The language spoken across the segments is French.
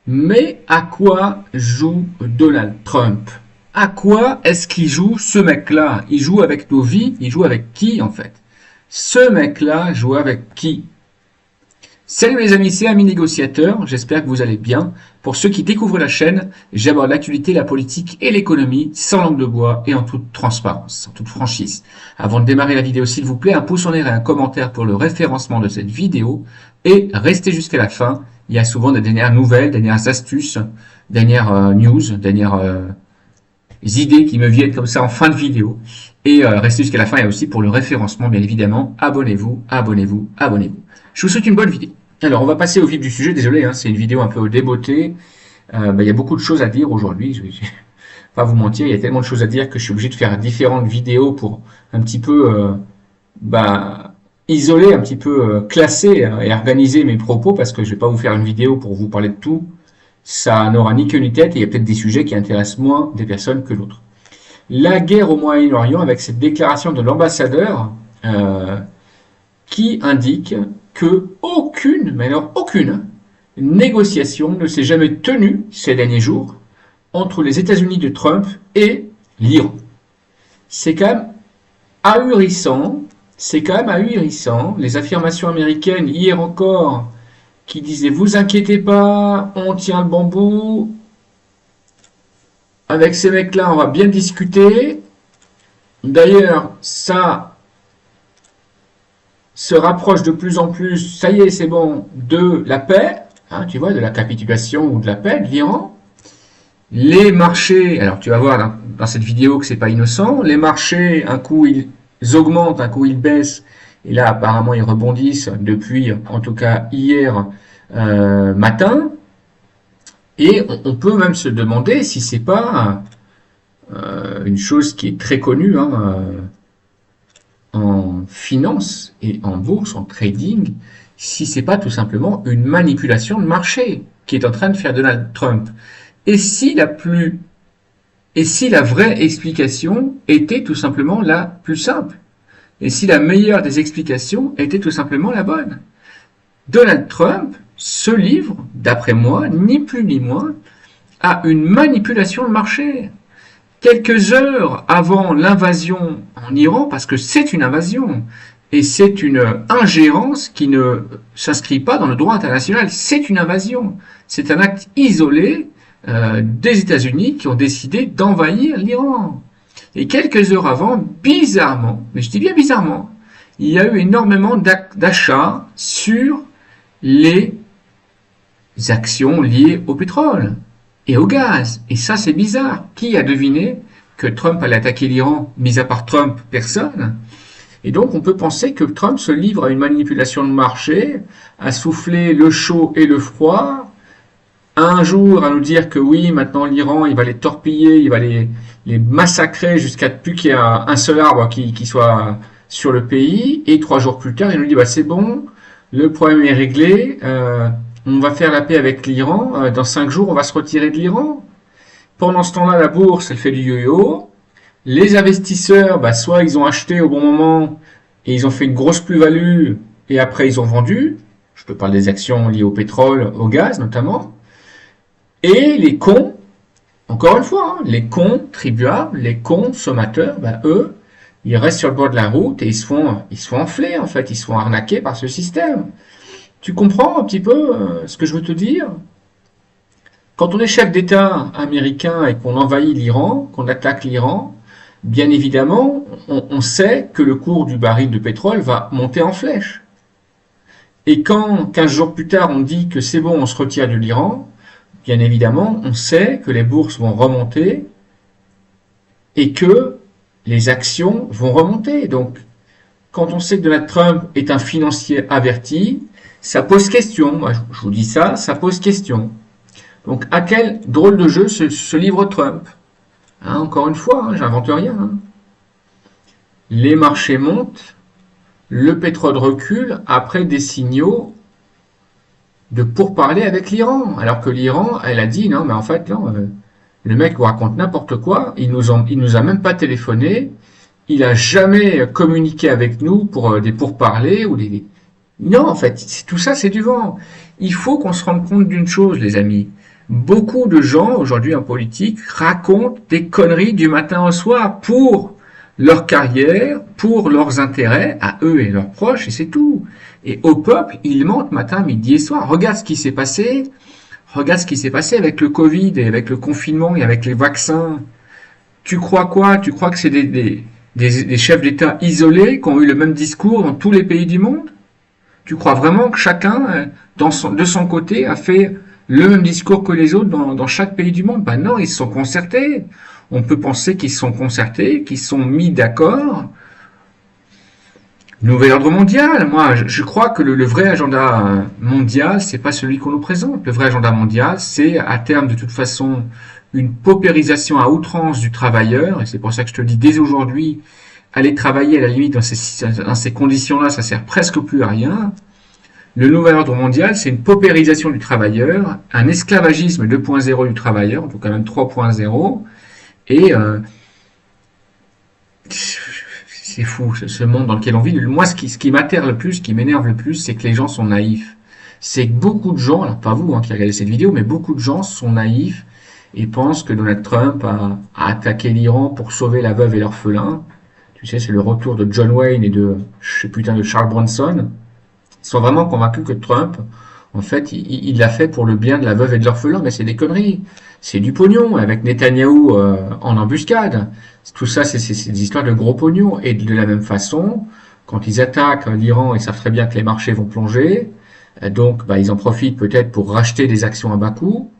Mais à quoi joue Donald Trump? À quoi est-ce qu'il joue ce mec-là? Il joue avec nos vies, il joue avec qui en fait? Ce mec-là joue avec qui? Salut les amis, c'est Ami Négociateur, j'espère que vous allez bien. Pour ceux qui découvrent la chaîne, j'aborde l'actualité, la politique et l'économie sans langue de bois et en toute transparence, en toute franchise. Avant de démarrer la vidéo, s'il vous plaît, un pouce en l'air et un commentaire pour le référencement de cette vidéo et restez jusqu'à la fin. Il y a souvent des dernières nouvelles, dernières astuces, dernières news, dernières idées qui me viennent comme ça en fin de vidéo. Et restez jusqu'à la fin et aussi pour le référencement, bien évidemment. Abonnez-vous, abonnez-vous, abonnez-vous. Je vous souhaite une bonne vidéo. Alors, on va passer au vif du sujet. Désolé, hein, c'est une vidéo un peu débottée. Il y a beaucoup de choses à dire aujourd'hui. Je vais pas vous mentir, il y a tellement de choses à dire que je suis obligé de faire différentes vidéos pour un petit peu isoler, un petit peu classer et organiser mes propos parce que je vais pas vous faire une vidéo pour vous parler de tout. Ça n'aura ni queue ni tête et il y a peut-être des sujets qui intéressent moins des personnes que d'autres. La guerre au Moyen-Orient avec cette déclaration de l'ambassadeur qui indique que aucune, mais alors aucune, négociation ne s'est jamais tenue ces derniers jours entre les États-Unis de Trump et l'Iran. C'est quand même ahurissant, les affirmations américaines hier encore qui disaient vous inquiétez pas, on tient le bon bout, avec ces mecs-là on va bien discuter. D'ailleurs, ça se rapproche de plus en plus, ça y est, c'est bon, de la paix, hein, tu vois, de la capitulation ou de la paix de l'Iran. Les marchés, alors tu vas voir dans cette vidéo que c'est pas innocent, les marchés, un coup ils augmentent, un coup ils baissent, et là apparemment ils rebondissent depuis, en tout cas hier matin, et on peut même se demander si c'est pas une chose qui est très connue, hein, en finance et en bourse, en trading, si c'est pas tout simplement une manipulation de marché qui est en train de faire Donald Trump. Et si la vraie explication était tout simplement la plus simple? Et si la meilleure des explications était tout simplement la bonne? Donald Trump se livre, d'après moi, ni plus ni moins, à une manipulation de marché. Quelques heures avant l'invasion en Iran, parce que c'est une invasion, et c'est une ingérence qui ne s'inscrit pas dans le droit international, c'est une invasion, c'est un acte isolé des États-Unis qui ont décidé d'envahir l'Iran. Et quelques heures avant, bizarrement, mais je dis bien bizarrement, il y a eu énormément d'achats sur les actions liées au pétrole et au gaz. Et ça, c'est bizarre. Qui a deviné que Trump allait attaquer l'Iran? Mis à part Trump, personne. Et donc, on peut penser que Trump se livre à une manipulation de marché, à souffler le chaud et le froid, un jour à nous dire que oui, maintenant l'Iran, il va les torpiller, il va les massacrer jusqu'à plus qu'il y ait un seul arbre qui soit sur le pays, et 3 jours plus tard, il nous dit, bah c'est bon, le problème est réglé, on va faire la paix avec l'Iran, dans 5 jours, on va se retirer de l'Iran. Pendant ce temps-là, la bourse, elle fait du yo-yo. Les investisseurs, bah, soit ils ont acheté au bon moment et ils ont fait une grosse plus-value et après ils ont vendu. Je te parle des actions liées au pétrole, au gaz notamment. Et les cons, encore une fois, hein, les contribuables, les consommateurs, bah, eux, ils restent sur le bord de la route et ils se font enfler en fait, ils se font arnaquer par ce système. Tu comprends un petit peu ce que je veux te dire? Quand on est chef d'État américain et qu'on envahit l'Iran, qu'on attaque l'Iran, bien évidemment, on sait que le cours du baril de pétrole va monter en flèche. Et quand 15 jours plus tard on dit que c'est bon, on se retire de l'Iran, bien évidemment, on sait que les bourses vont remonter et que les actions vont remonter. Donc, quand on sait que Donald Trump est un financier averti, ça pose question. Moi, je vous dis ça, ça pose question. Donc, à quel drôle de jeu se livre Trump? Hein, encore une fois, hein, j'invente rien. Hein. Les marchés montent, le pétrole recule après des signaux de pourparlers avec l'Iran. Alors que l'Iran, elle a dit non, mais en fait, non, le mec vous raconte n'importe quoi. Il nous a même pas téléphoné. Il a jamais communiqué avec nous pour des pourparlers ou des. Non, en fait, tout ça, c'est du vent. Il faut qu'on se rende compte d'une chose, les amis. Beaucoup de gens aujourd'hui en politique racontent des conneries du matin au soir pour leur carrière, pour leurs intérêts, à eux et leurs proches, et c'est tout. Et au peuple, ils mentent matin, midi et soir. Regarde ce qui s'est passé. Regarde ce qui s'est passé avec le Covid et avec le confinement et avec les vaccins. Tu crois quoi? Tu crois que c'est des chefs d'État isolés qui ont eu le même discours dans tous les pays du monde? Tu crois vraiment que chacun, de son côté, a fait le même discours que les autres dans chaque pays du monde? Ben non, ils se sont concertés. On peut penser qu'ils se sont concertés, qu'ils se sont mis d'accord. Nouvel ordre mondial. Moi, je crois que le vrai agenda mondial, c'est pas celui qu'on nous présente. Le vrai agenda mondial, c'est à terme, de toute façon, une paupérisation à outrance du travailleur. Et c'est pour ça que je te dis dès aujourd'hui, aller travailler à la limite dans ces conditions-là, ça sert presque plus à rien. Le nouvel ordre mondial, c'est une paupérisation du travailleur, un esclavagisme 2.0 du travailleur, en tout cas même 3.0, et c'est fou ce monde dans lequel on vit. Moi, ce qui m'atterre le plus, ce qui m'énerve le plus, c'est que les gens sont naïfs. C'est que beaucoup de gens, alors pas vous qui regardez cette vidéo, mais beaucoup de gens sont naïfs et pensent que Donald Trump a attaqué l'Iran pour sauver la veuve et l'orphelin. Tu sais, c'est le retour de John Wayne et de Charles Bronson. Ils sont vraiment convaincus que Trump, en fait, il l'a fait pour le bien de la veuve et de l'orphelin, mais c'est des conneries. C'est du pognon, avec Netanyahou en embuscade. Tout ça, c'est des histoires de gros pognon. Et de la même façon, quand ils attaquent l'Iran, ils savent très bien que les marchés vont plonger. Donc, ils en profitent peut-être pour racheter des actions à bas coût.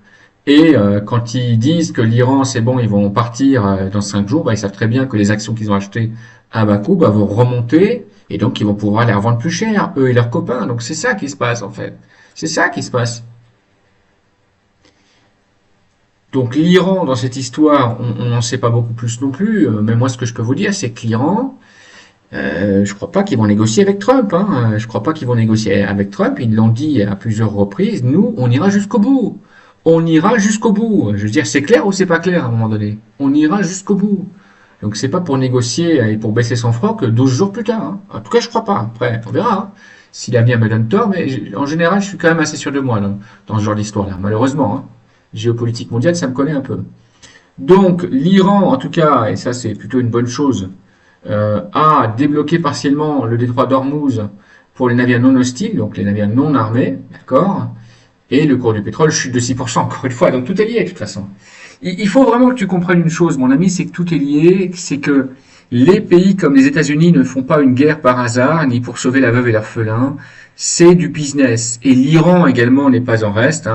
Et quand ils disent que l'Iran, c'est bon, ils vont partir dans 5 jours, ils savent très bien que les actions qu'ils ont achetées à bas coût vont remonter. Et donc, ils vont pouvoir les revendre plus cher, eux et leurs copains. Donc, c'est ça qui se passe, en fait. C'est ça qui se passe. Donc, l'Iran, dans cette histoire, on n'en sait pas beaucoup plus non plus. Mais moi, ce que je peux vous dire, c'est que l'Iran, je crois pas qu'ils vont négocier avec Trump. Je crois pas qu'ils vont négocier avec Trump. Ils l'ont dit à plusieurs reprises. Nous, on ira jusqu'au bout. On ira jusqu'au bout. Je veux dire, c'est clair ou c'est pas clair à un moment donné? On ira jusqu'au bout. Donc c'est pas pour négocier et pour baisser son froc 12 jours plus tard. En tout cas, je crois pas. Après, on verra. Si l'avenir me donne tort, mais en général, je suis quand même assez sûr de moi dans ce genre d'histoire-là. Malheureusement, géopolitique mondiale, ça me connaît un peu. Donc l'Iran, en tout cas, et ça c'est plutôt une bonne chose, a débloqué partiellement le détroit d'Ormuz pour les navires non hostiles, donc les navires non armés, d'accord. Et le cours du pétrole chute de 6%, encore une fois. Donc tout est lié, de toute façon. Il faut vraiment que tu comprennes une chose, mon ami, c'est que tout est lié, c'est que les pays comme les États-Unis ne font pas une guerre par hasard, ni pour sauver la veuve et l'orphelin. C'est du business. Et l'Iran également n'est pas en reste.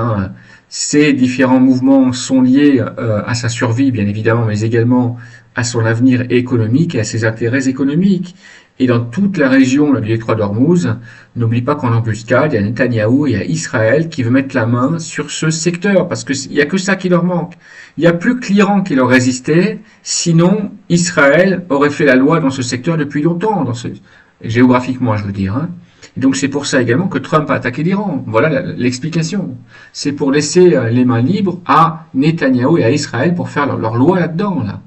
Ces différents mouvements sont liés à sa survie, bien évidemment, mais également à son avenir économique et à ses intérêts économiques. Et dans toute la région du détroit d'Ormuz, n'oublie pas qu'en embuscade, il y a Netanyahou, il y a Israël qui veut mettre la main sur ce secteur, parce qu'il n'y a que ça qui leur manque. Il n'y a plus que l'Iran qui leur résistait, sinon Israël aurait fait la loi dans ce secteur depuis longtemps, géographiquement je veux dire. Et donc c'est pour ça également que Trump a attaqué l'Iran. Voilà l'explication. C'est pour laisser les mains libres à Netanyahou et à Israël pour faire leur loi là-dedans, là.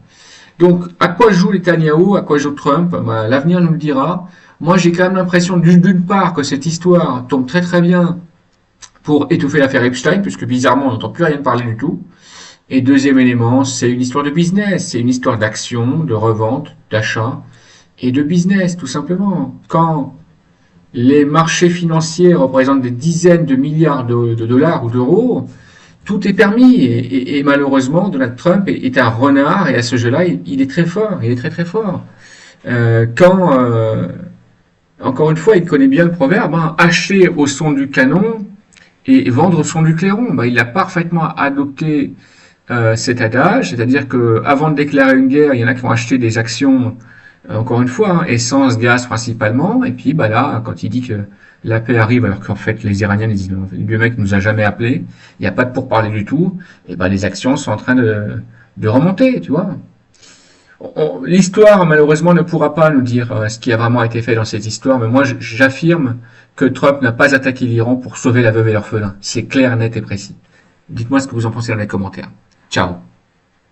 Donc, à quoi joue Netanyahou, à quoi joue Trump? L'avenir nous le dira. Moi, j'ai quand même l'impression d'une part que cette histoire tombe très très bien pour étouffer l'affaire Epstein, puisque bizarrement, on n'entend plus rien parler du tout. Et deuxième élément, c'est une histoire de business, c'est une histoire d'action, de revente, d'achat et de business, tout simplement. Quand les marchés financiers représentent des dizaines de milliards de dollars ou d'euros, tout est permis et malheureusement Donald Trump est un renard et à ce jeu-là il est très fort, il est très très fort. Encore une fois, il connaît bien le proverbe, acheter au son du canon et vendre au son du clairon. Il a parfaitement adopté cet adage, c'est-à-dire que avant de déclarer une guerre, il y en a qui vont acheter des actions, encore une fois, essence, gaz principalement, et puis là, quand il dit que la paix arrive alors qu'en fait les Iraniens ils disent le mec nous a jamais appelé, il n'y a pas de pourparler du tout, et les actions sont en train de remonter, tu vois. L'histoire malheureusement ne pourra pas nous dire ce qui a vraiment été fait dans cette histoire, mais moi j'affirme que Trump n'a pas attaqué l'Iran pour sauver la veuve et l'orphelin. C'est clair, net et précis. Dites-moi ce que vous en pensez dans les commentaires. Ciao.